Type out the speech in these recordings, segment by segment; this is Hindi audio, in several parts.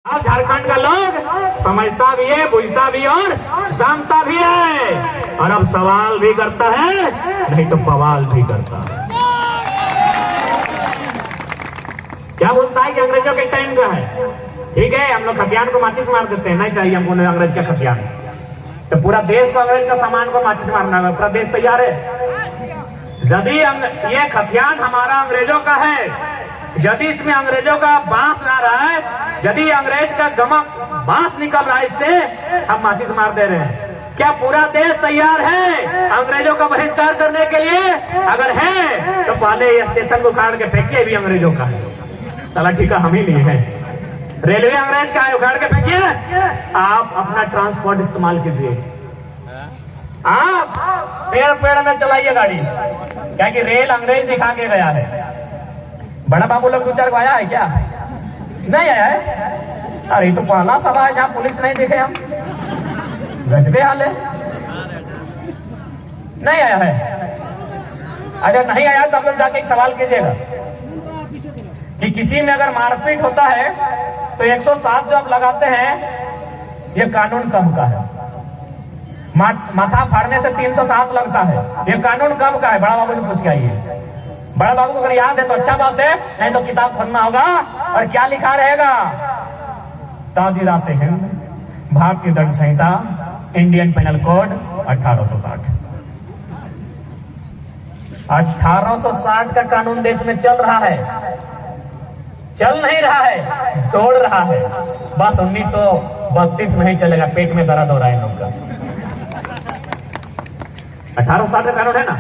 अब झारखंड का लोग समझता भी है, बुझता भी और जानता भी है, और अब सवाल भी करता है, नहीं तो बवाल भी करता है। क्या बोलता है कि अंग्रेजों के टाइम का है, ठीक है, हम लोग खतियान को माचिस मार देते हैं, नहीं चाहिए हमको अंग्रेज का खतियान। तो पूरा देश को अंग्रेज का सामान को माचिस मारना है, पूरा देश तैयार है। यदि ये खतियान हमारा अंग्रेजों का है, यदि इसमें अंग्रेजों का बांस आ रहा है, यदि अंग्रेज का गमक बांस निकल रहा है, इससे हम माचिस मार दे रहे हैं। क्या पूरा देश तैयार है अंग्रेजों का बहिष्कार करने के लिए? अगर है तो पहले ये स्टेशन को उखाड़ के फेंकिए, भी अंग्रेजों का है, साला ठीका हम ही लिए हैं। रेलवे अंग्रेज का है, उखाड़ के फेंकिए, आप अपना ट्रांसपोर्ट इस्तेमाल कीजिए, आप पेड़ पेड़ में चलाइए गाड़ी, क्या कि रेल अंग्रेज दिखा के गया है। बड़ा बाबू लोग 2-4 को आया है क्या? नहीं आया है? अरे तो पहला सभा है जहां पुलिस नहीं दिखे हम, गजबे हाल है। नहीं आया है? अगर नहीं आया तो हम लोग जाके एक सवाल कीजिएगा कि किसी में अगर मारपीट होता है तो 107 जो आप लगाते हैं, ये कानून कब का है? माथा फाड़ने से 307 लगता है, ये कानून कब का है? बड़ा बाबू से पूछ के आइए। बड़ा बाबू को अगर याद है तो अच्छा बात है, नहीं तो किताब खोलना होगा और क्या लिखा रहेगा? ताजीरात हिंद, भारतीय दंड संहिता, इंडियन पेनल कोड 1860। 1860 का कानून देश में चल रहा है, चल नहीं रहा है, दौड़ रहा है। बस 1932 नहीं चलेगा, पेट में दर्द हो रहा है इन लोग का। 1860 का कानून है ना।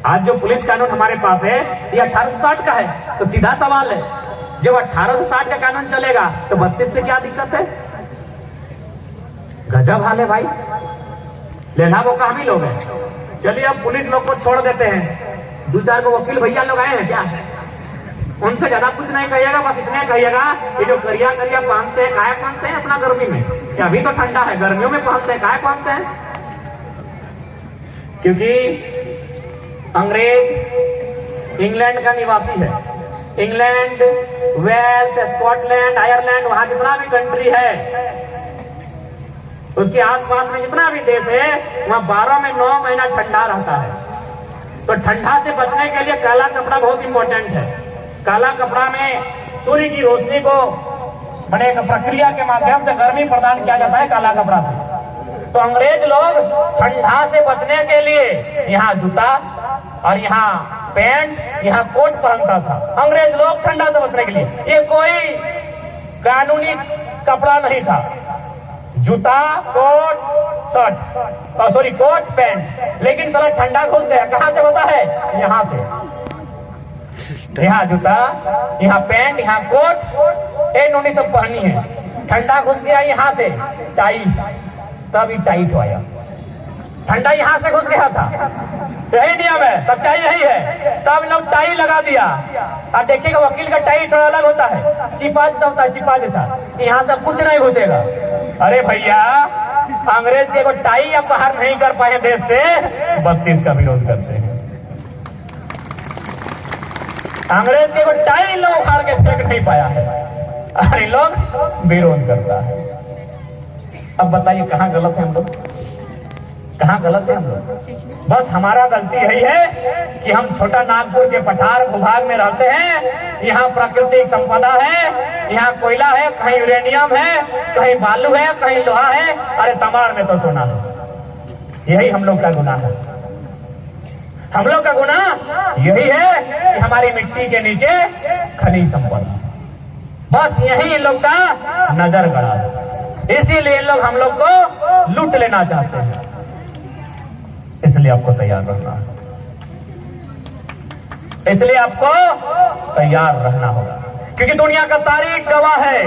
आज जो पुलिस कानून हमारे पास है ये 1860 का है। तो सीधा सवाल है, जब 1860 का कानून चलेगा तो 32 से क्या दिक्कत है? गजब हाल है भाई, लेना वो का हम ही लोग हैं। चलिए अब पुलिस लोग को छोड़ देते हैं, 2-4 को वकील भैया लोग आए हैं क्या? उनसे ज्यादा कुछ नहीं कहिएगा, बस इतने कहिएगा कि जो करिया करिया पहनते हैं, काहे पहनते हैं अपना गर्मी में? क्या अभी तो ठंडा है, गर्मियों में पहनते हैं, काहे पहनते हैं? क्योंकि अंग्रेज इंग्लैंड का निवासी है। इंग्लैंड, वेल्स, स्कॉटलैंड, आयरलैंड, वहां जितना भी कंट्री है, उसके आसपास में जितना भी देश है, वहां 12 में 9 महीना ठंडा रहता है। तो ठंडा से बचने के लिए काला कपड़ा बहुत इंपॉर्टेंट है। काला कपड़ा में सूर्य की रोशनी को बड़े एक प्रक्रिया के माध्यम से गर्मी प्रदान किया जाता है काला कपड़ा से। तो अंग्रेज लोग ठंडा से बचने के लिए यहाँ जूता और यहाँ पैंट, यहाँ कोट पहनता था। अंग्रेज लोग ठंडा से बचने के लिए, ये कोई कानूनी कपड़ा नहीं था। जूता, coat, shirt, sorry coat, pant, लेकिन साला ठंडा घुस गया। कहां से होता है? यहाँ से। यहाँ जूता, यहाँ पैंट, यहाँ कोट, इन्होंने सब पहनी है। ठंडा घुस गया यहाँ से, टाई, तभी टाइट आया। ठंडा यहाँ से घुस गया था, यही नियम है, सच्चाई यही है। तब लोग टाई लगा दिया। और देखिएगा वकील का टाई थोड़ा अलग होता है, चिपा जैसा होता है, चिपा जैसा, यहाँ से कुछ नहीं घुसेगा। अरे भैया, अंग्रेज के को टाई अब बाहर नहीं कर पाए देश से, 32 का विरोध करते हैं। अंग्रेज के को टाई लोग उखाड़ के फेंक नहीं पाया है, अरे लोग विरोध करता है। अब बताइए कहाँ गलत है हम लोग? कहाँ गलत है हम लोग? बस हमारा गलती यही है कि हम छोटा नागपुर के पठार भूभाग में रहते हैं। यहाँ प्राकृतिक संपदा है, यहाँ कोयला है, कहीं यूरेनियम है, कहीं बालू है, कहीं लोहा है, अरे तमाड़ में तो सोना है। यही हम लोग का गुनाह है। हम लोग का गुनाह यही है कि हमारी मिट्टी के नीचे खनिज संपदा, बस यही इन लोग का नजर गड़ा है। इसीलिए इन लोग हम लोग को लूट लेना चाहते हैं। इसलिए आपको तैयार रहना है, इसलिए आपको तैयार रहना होगा, क्योंकि दुनिया का तारीख गवाह है,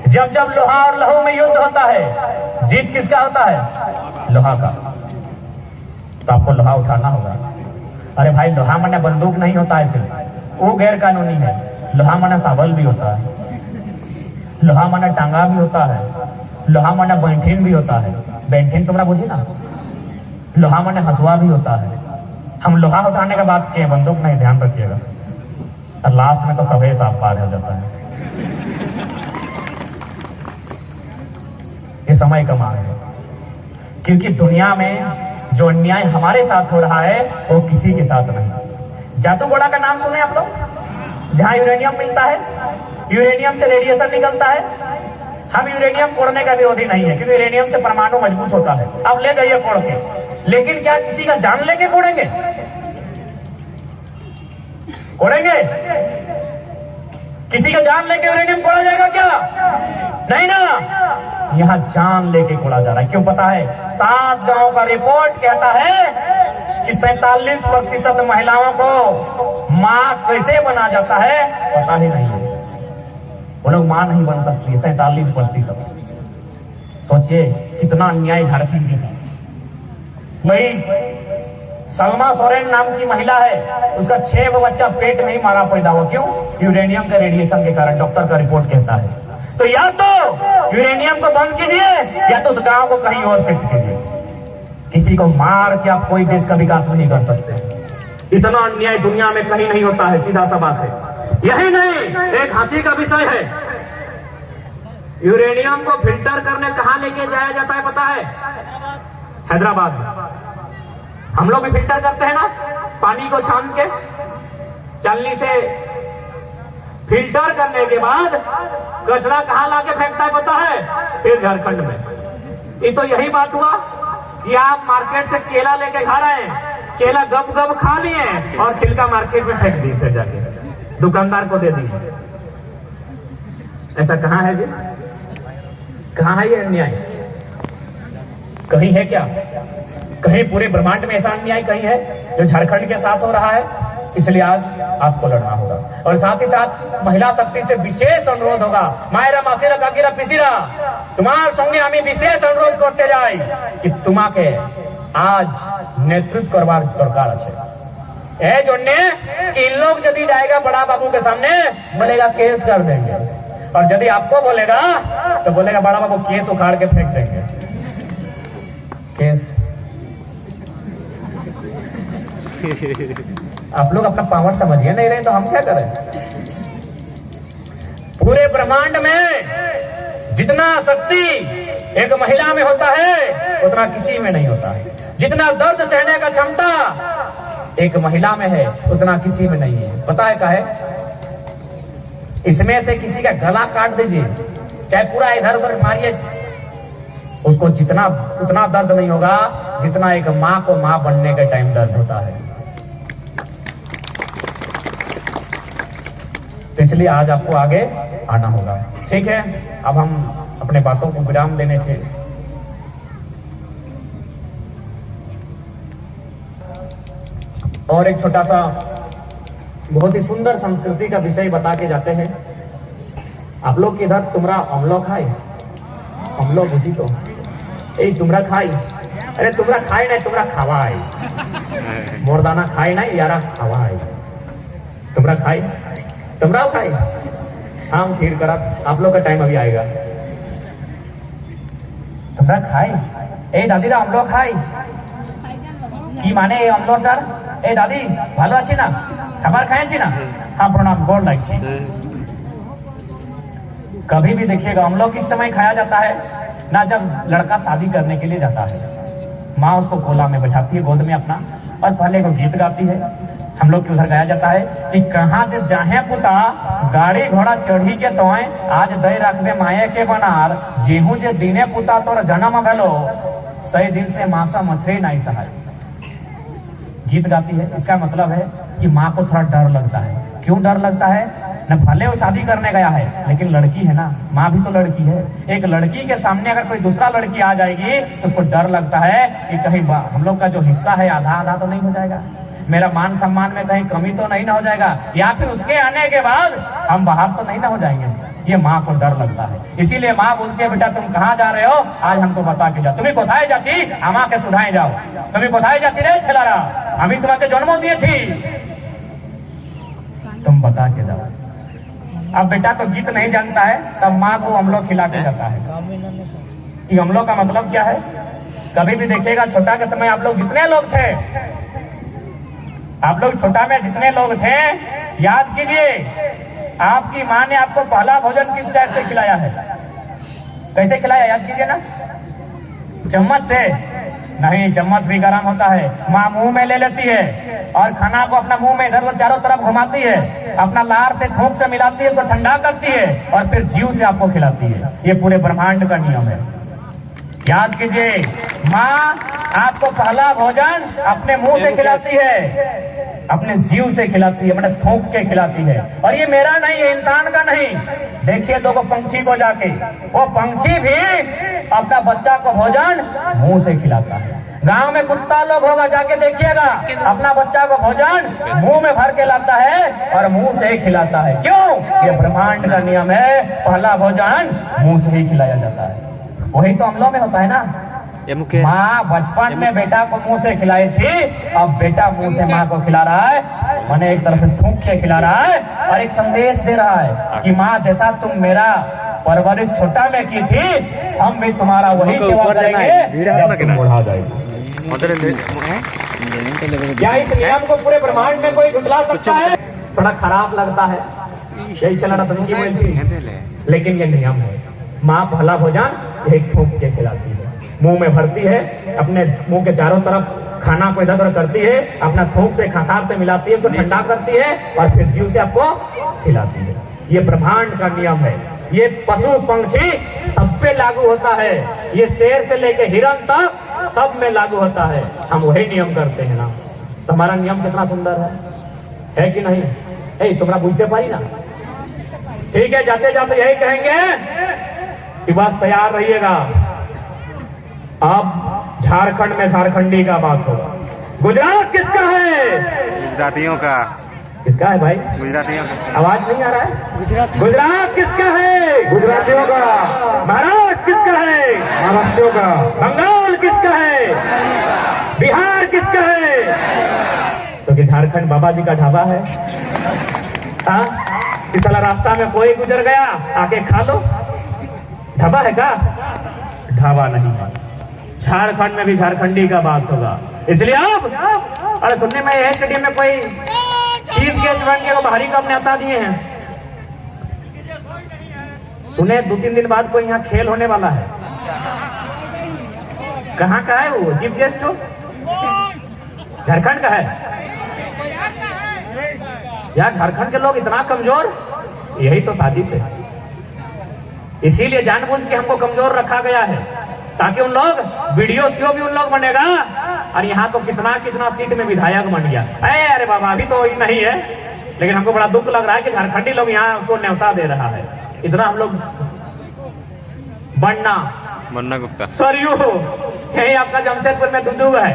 जब जब लोहा और लहू में युद्ध होता है, जीत किसका होता है? लोहा का। तो आपको लोहा उठाना होगा। अरे भाई, लोहा माने बंदूक नहीं होता है सिर्फ, वो गैर कानूनी है। लोहा माने साबल भी होता है, लोहा माने टांगा भी होता है, लोहा माने बैंठीन भी होता है। बैंठीन तुमरा बुझी ना? लोहा माने हंसुआ भी होता है। हम लोहा उठाने का बात किए, बंदूक नहीं, ध्यान रखिएगा। और लास्ट में तो सभे साफ पार हो जाता है। कि समय कम आ गया, क्योंकि दुनिया में जो अन्याय हमारे साथ हो रहा है वो किसी के साथ नहीं। जादूगोड़ा का नाम सुने आप लोग, जहां यूरेनियम मिलता है, यूरेनियम से रेडिएशन निकलता है। हम यूरेनियम कोड़ने का विरोधी नहीं है, क्योंकि यूरेनियम से परमाणु मजबूत होता है, अब ले जाइए कोड़ के, लेकिन क्या किसी का जान लेके कोड़ेंगे? कोड़ेंगे? किसी का जान लेके यूरेनियम कोड़ा जाएगा क्या? नहीं ना, यहां जान लेके कोड़ा जा रहा है। क्यों पता है? 7 गांव का रिपोर्ट कहता है कि 47% महिलाओं को मां कैसे बना जाता है पता ही नहीं है, वो लोग मां नहीं बन सकती। 47%। सोचिए कितना अन्याय झारखंड के साथ। वही सलमा सोरेन नाम की महिला है, उसका 6 बच्चा पेट नहीं मारा पैदा हुआ। क्यों? यूरेनियम के रेडिएशन के कारण, डॉक्टर का रिपोर्ट कहता है। तो या तो यूरेनियम को बंद कीजिए या तो उस गांव को कहीं और शिफ्ट कीजिए। किसी को मार के आप कोई देश का विकास नहीं कर सकते। इतना अन्याय दुनिया में कहीं नहीं होता है, सीधा सा बात है। यही नहीं, एक हंसी का विषय है, यूरेनियम को फिल्टर करने कहां लेके जाया जाता है पता है? हैदराबाद। हम लोग भी फिल्टर करते हैं ना, पानी को छान के चलनी से फिल्टर करने के बाद कचरा कहां लाके फेंकता है पता है? फिर झारखंड में। ये तो यही बात हुआ कि आप मार्केट से केला लेके खा रहे हैं, केला गप गप खा लिए और छिलका मार्केट में फेंक दिए, फिर जाके दुकानदार को दे दिए। ऐसा कहां है जी? कहां है ये अन्याय? कहीं है क्या? कहीं पूरे ब्रह्मांड में ऐसा अन्याय कहीं है जो झारखंड के साथ हो रहा है? इसलिए आज आपको लड़ना होगा। और साथ ही साथ महिला शक्ति से विशेष अनुरोध होगा, मायरा मासिरा काकिरा पिसिरा तुम्हार संगे हमें विशेष अनुरोध करते जाए कि तुम्हाके आज नेतृत्व करवार दरकार है। ए जोड़ने इन लोग यदि जाएगा बड़ा बाबू के सामने, बोलेगा केस कर देंगे, और यदि आपको बोलेगा तो बोलेगा बड़ा बाबू केस उखाड़ के फेंक देंगे। केस आप लोग अपना पावर समझिए नहीं रहे तो हम क्या करें? पूरे ब्रह्मांड में जितना शक्ति एक महिला में होता है उतना किसी में नहीं होता है। जितना दर्द सहने का क्षमता एक महिला में है उतना किसी में नहीं है। पता है क्या है? इसमें से किसी का गला काट दीजिए, चाहे पूरा इधर उधर मारिए, उसको जितना उतना दर्द नहीं होगा जितना एक मां को मां बनने के टाइम दर्द होता है। तो इसलिए आज आपको आगे आना होगा। ठीक है, अब हम अपने बातों को विराम देने से और एक छोटा सा बहुत ही सुंदर संस्कृति का विषय बता के जाते हैं। आप लोग इधर तुमरा अमलो खाए, अमलो बुझी तो तुमरा खाई, अरे तुमरा खाए नहीं तुमरा खावा है, मोरदाना खाए नहीं यारा खावा है। तुमरा खाई, तुमरा खाई, हम फिर करा, आप लोग का टाइम अभी आएगा। तुमरा खाई, ए दादी रा अमलो खाई की माने ए अमलो तार, ए दादी ভালো আছি না, খাবার খাইছি না? हाँ प्रणाम, गोड़ लाइक। कभी भी देखिएगा अमलो किस समय खाया जाता है ना, जब लड़का शादी करने के लिए जाता है, माँ उसको कोला में बैठाती है गोद में अपना, और पहले को गीत गाती है। हम लोग के उधर गाया जाता है कि कहाँ से जाहे पुता गाड़ी घोड़ा चढ़ी के तो आज दई रखबे माये के बनार, जेहू जे दिने पुता तोर जन्म भेलो सही दिन से मासा मछली नहीं सहाय। गीत गाती है। इसका मतलब है कि माँ को थोड़ा डर लगता है। क्यों डर लगता है? न भले वो शादी करने गया है लेकिन लड़की है ना, माँ भी तो लड़की है। एक लड़की के सामने अगर कोई दूसरा लड़की आ जाएगी तो उसको डर लगता है कि कहीं हम लोग का जो हिस्सा है आधा आधा तो नहीं हो जाएगा, मेरा मान सम्मान में कहीं कमी तो नहीं ना हो जाएगा, या फिर उसके आने के बाद हम बाहर तो नहीं ना हो जाएंगे। ये माँ को डर लगता है। इसीलिए माँ बोलती है बेटा तुम कहाँ जा रहे हो, आज हमको बता के जाओ। तुम्हें कोथाए जाची आमा के सुधाए जाओ, तुम्हें कोथाए जाची रे छेलारा, हमें तुम्हारे जन्म दिए थी, तुम बता के जाओ। अब बेटा तो गीत नहीं जानता है तब माँ को अमलो खिला के जाता है। ये अमलो का मतलब क्या है? कभी भी देखिएगा छोटा के समय आप लोग जितने लोग थे, आप लोग छोटा में जितने लोग थे, याद कीजिए आपकी माँ ने आपको पहला भोजन किस टाइप से खिलाया है? कैसे खिलाया याद कीजिए ना, चम्मच से नहीं, चम्मच भी गर्म होता है। माँ मुंह में ले लेती है और खाना को अपना मुंह में इधर उधर चारों तरफ घुमाती है, अपना लार से थूक से मिलाती है, उसको ठंडा करती है और फिर जीव से आपको खिलाती है। ये पूरे ब्रह्मांड का नियम है, याद कीजिए। माँ आपको पहला भोजन अपने मुंह से खिलाती है, अपने जीव से खिलाती है, मतलब थूक के खिलाती है। और ये मेरा नहीं है, इंसान का नहीं। देखिए दो पंछी को जाके, वो पंछी भी अपना बच्चा को भोजन मुंह से खिलाता है। गांव में कुत्ता लोग होगा, जाके देखिएगा, अपना बच्चा को भोजन मुंह में भर के लाता है और मुंह से ही खिलाता है। क्यों? ये ब्रह्मांड का नियम है, पहला भोजन मुंह से ही खिलाया जाता है। वही तो हम लोग में होता है ना। माँ बचपन में बेटा को मुंह से खिलाई थी, अब बेटा मुंह से माँ को खिला रहा है, मैंने एक तरह से थूक के खिला रहा है और एक संदेश दे रहा है कि माँ जैसा तुम मेरा परवरिश छोटा में की थी, हम भी तुम्हारा वही सेवा करेंगे जब तुम बूढ़ा जाएगी। क्या इस नियम को पूरे ब्रह्मांड में कोई झुठला सकता है? थोड़ा खराब लगता है, यही चला लेकिन ये नियम है। माँ पहला भोजन एक थूक के खिलाती है, मुंह में भरती है, अपने मुंह के चारों तरफ खाना को इधर उधर करती है, अपना थूक से खांसार से मिलाती है, उसको ठंडा करती है और फिर जीव से आपको खिलाती है। ये ब्रह्मांड का नियम है। ये पशु पंक्षी सब पे लागू होता है, ये शेर से लेके हिरन तक सब में लागू होता है। हम वही नियम करते हैं ना, तो हमारा नियम कितना सुंदर है कि नहीं? तुम्हारा बुझते पाई ना। ठीक है, जाते जाते यही कहेंगे कि बस तैयार रहिएगा, अब झारखंड में झारखंडी का बात होगा। गुजरात किसका है? गुजरातियों का। किसका है भाई? गुजरातियों का। आवाज नहीं आ रहा है? गुजरात किसका है? गुजरातियों का। महाराष्ट्र किसका है? महाराष्ट्रियों का। बंगाल किसका है? बिहार किसका है? तो कि झारखंड बाबा जी का ढाबा है। इस साला रास्ता में कोई गुजर गया, आके खा लो। ढाबा है का? ढाबा नहीं है। झारखंड में भी झारखंडी का बात होगा। इसलिए अब अरे सुनने में यह स्टेडियम में कोई चीफ गेस्ट बन के बाहरी कब नेता दिए हैं। सुने 2-3 दिन बाद कोई यहाँ खेल होने वाला है। कहाँ का है वो चीफ गेस्ट? हो झारखंड का है यार। झारखंड के लोग इतना कमजोर, यही तो साजिश है। इसीलिए जानबूझ के हमको कमजोर रखा गया है, ताकि उन लोग वीडियो शो भी उन लोग बनेगा। और यहाँ तो कितना कितना सीट में विधायक बन गया। अरे बाबा अभी तो नहीं है, लेकिन हमको बड़ा दुख लग रहा है कि झारखंडी लोग यहाँ उसको न्योता दे रहा है। इतना हम लोग बन्ना गुप्ता सरयू, यही आपका जमशेदपुर में दुदू है।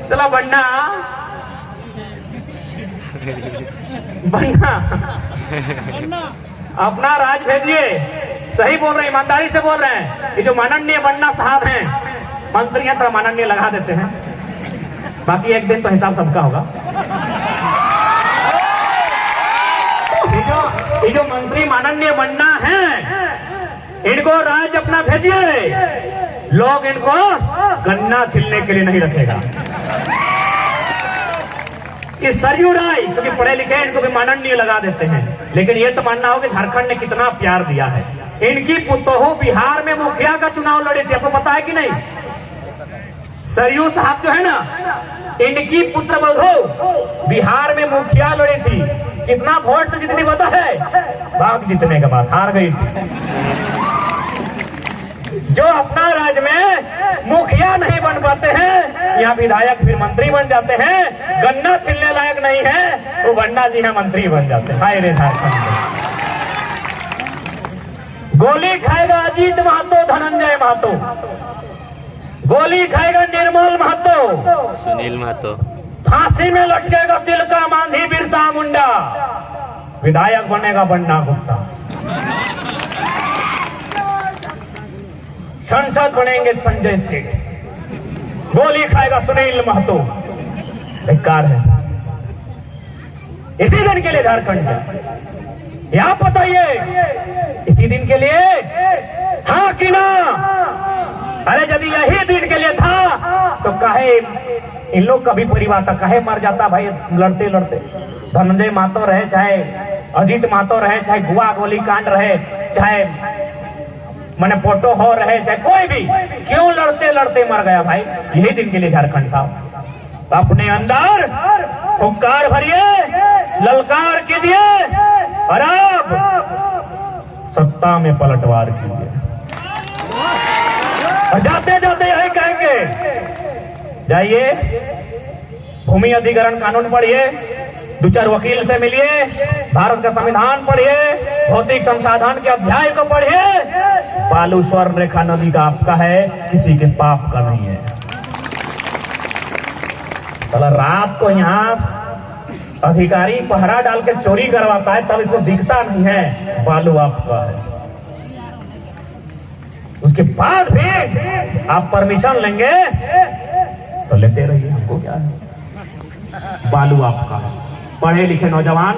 चलो बन्ना अपना राज भेजिए। सही बोल रहे हैं, ईमानदारी से बोल रहे हैं। ये जो माननीय बन्ना साहब हैं, मंत्री हैं, थोड़ा माननीय लगा देते हैं, बाकी एक दिन तो हिसाब सबका होगा। ये जो मंत्री माननीय बन्ना हैं, इनको राज अपना भेजिए। लोग इनको गन्ना छिलने के लिए नहीं रखेगा। कि सरयू राय क्योंकि पढ़े लिखे इनको भी माननीय लगा देते हैं, लेकिन ये तो मानना हो कि झारखंड ने कितना प्यार दिया है। इनकी पुतोहू बिहार में मुखिया का चुनाव लड़ी थी, आपको पता है कि नहीं? सरयू साहब जो है ना, इनकी पुत्र बहू बिहार में मुखिया लड़ी थी। कितना वोट से जितनी पता है? बाग जीतने के बाद हार गई थी। जो अपना राज्य में मुखिया नहीं बन पाते हैं, यहाँ विधायक फिर मंत्री बन जाते हैं। गन्ना छिलने लायक नहीं है, वो बन्ना जी है मंत्री बन जाते हैं। हाय रे झारखंड। गोली खाएगा अजीत महतो, धनंजय महतो। गोली खाएगा निर्मल महतो, सुनील महतो। फांसी में लटकेगा तिलका मांझी, बिरसा मुंडा। विधायक बनेगा बन्ना गुप्ता। संसद बनेंगे संजय सेठ। गोली खाएगा सुनील महतो। बेकार है। इसी दिन के लिए झारखंड है, आप बताइए इसी दिन के लिए हाँ कि ना? अरे यदि यही दिन के लिए था तो काहे इन लोग कभी परिवार था, काहे मर जाता भाई लड़ते लड़ते। धनंजय महतो रहे, चाहे अजीत महतो रहे, चाहे गुआ गोली कांड रहे, चाहे मैंने फोटो हो रहे चाहे कोई भी, क्यों लड़ते लड़ते मर गया भाई? यही दिन के लिए झारखंड था। अपने अंदर हुंकार भरिए, ललकार कीजिए और अब सत्ता में पलटवार कीजिए। और जाते जाते यही कहेंगे, जाइए भूमि अधिग्रहण कानून पढ़िए, 2-4 वकील से मिलिए, भारत का संविधान पढ़िए, भौतिक संसाधन के अध्याय को पढ़िए। बालू स्वर्ण रेखा नदी का आपका है, किसी के पाप का नहीं है। साला रात को यहाँ अधिकारी पहरा डाल के चोरी करवाता है, तब इसको दिखता नहीं है बालू आपका है। उसके बाद भी आप परमिशन लेंगे तो लेते रहिए, हमको क्या है। बालू आपका है। पढ़े लिखे नौजवान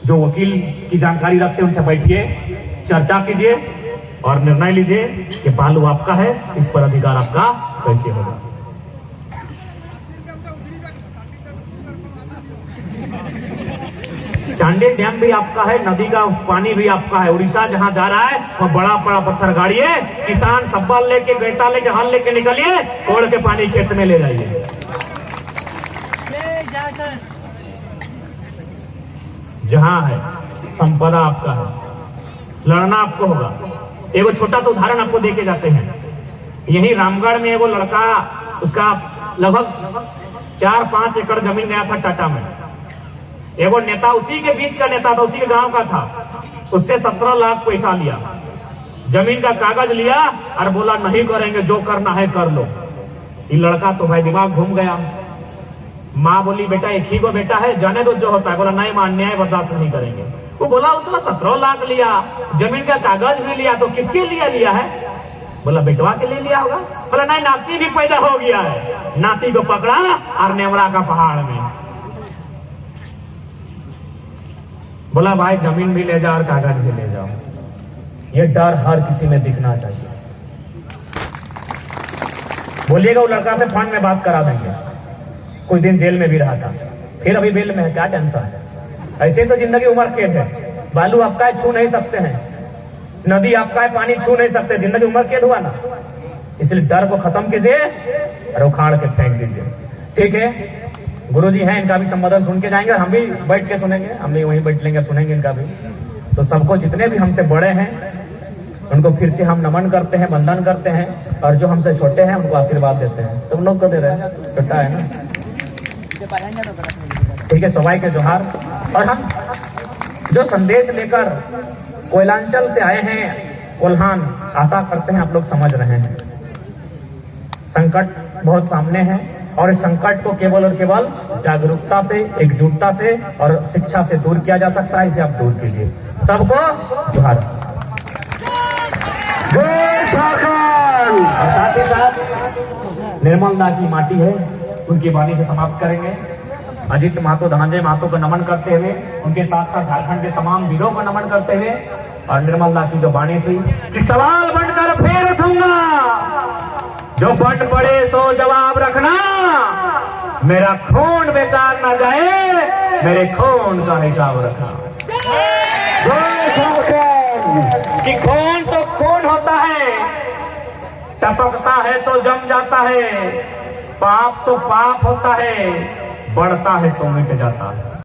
जो वकील की जानकारी रखते हैं उनसे बैठिए, चर्चा कीजिए और निर्णय लीजिए कि बालू आपका है, इस पर अधिकार आपका कैसे होगा। चांडी डैम भी आपका है, नदी का पानी भी आपका है। उड़ीसा जहां जा रहा है वह बड़ा बड़ा पत्थर गाड़िए, किसान सब्बल लेके, गैता लेके, हल लेके निकलिए, तोड़ के पानी खेत में ले जाइए। जहां है संपदा आपका है, लड़ना आपको होगा। एगो छोटा सा उदाहरण आपको देके जाते हैं। यही रामगढ़ में एगो लड़का, उसका लगभग 4-5 एकड़ जमीन गया था टाटा में। एगो नेता, उसी के बीच का नेता था, उसी के गांव का था, उससे 17 लाख पैसा लिया, जमीन का कागज लिया और बोला नहीं करेंगे, जो करना है कर लो। ये लड़का तो भाई दिमाग घूम गया। माँ बोली बेटा एक ही को बेटा है, जाने दो जो होता है। बोला नहीं मां, न्याय बर्दाश्त नहीं करेंगे। वो बोला उसने 17 लाख लिया, जमीन का कागज भी लिया, तो किसके लिए लिया है? बोला बेटवा के लिए लिया होगा। बोला नहीं, नाती भी पैदा हो गया है। नाती को पकड़ा और नेवरा का पहाड़ में बोला भाई जमीन भी ले जाओ और कागज भी ले जाओ। ये डर हर किसी में दिखना चाहिए। बोलिएगा वो लड़का से फोन में बात करा देंगे। कुछ दिन जेल में भी रहा था, फिर अभी बेल में है, क्या टेंशन है? ऐसे तो जिंदगी उम्र कैद है। बालू आपका है, छू नहीं सकते हैं। नदी आपका है, पानी छू नहीं सकते, जिंदगी उम्र कैद हुआ ना। इसलिए डर को खत्म कीजिए और उखाड़ के फेंक दीजिए। ठीक है, गुरुजी हैं, इनका भी संबोधन सुन के जाएंगे, हम भी बैठ के सुनेंगे, हम भी वहीं बैठ लेंगे, सुनेंगे इनका भी। तो सबको, जितने भी हमसे बड़े हैं उनको फिर से हम नमन करते हैं, वंदन करते हैं, और जो हमसे छोटे हैं उनको आशीर्वाद देते हैं। तुम लोग को दे रहे हैं, छोटा है ना। ठीक है, सबाई के जोहार। और हम जो संदेश लेकर कोयलांचल से आए हैं, कोल्हान, आशा करते हैं आप लोग समझ रहे हैं। संकट बहुत सामने है और इस संकट को केवल और केवल जागरूकता से, एकजुटता से और शिक्षा से दूर किया जा सकता है। इसे आप दूर कीजिए। सबको जोहार। और साथ ही साथ निर्मल दा की माटी है, उनकी वाणी से समाप्त करेंगे। अजित महतो, धनंजय महतो को नमन करते हुए, उनके साथ साथ झारखंड के तमाम वीरों को नमन करते हुए, और निर्मल दा की जो वाणी थी कि सवाल बनकर फिर उठूंगा, जो बन पड़े सो जवाब रखना, मेरा खून बेकार ना जाए, मेरे खून का हिसाब रखना। कि खून तो खून होता है, टपकता है तो जम जाता है, पाप तो पाप होता है, बढ़ता है तो मिट जाता है।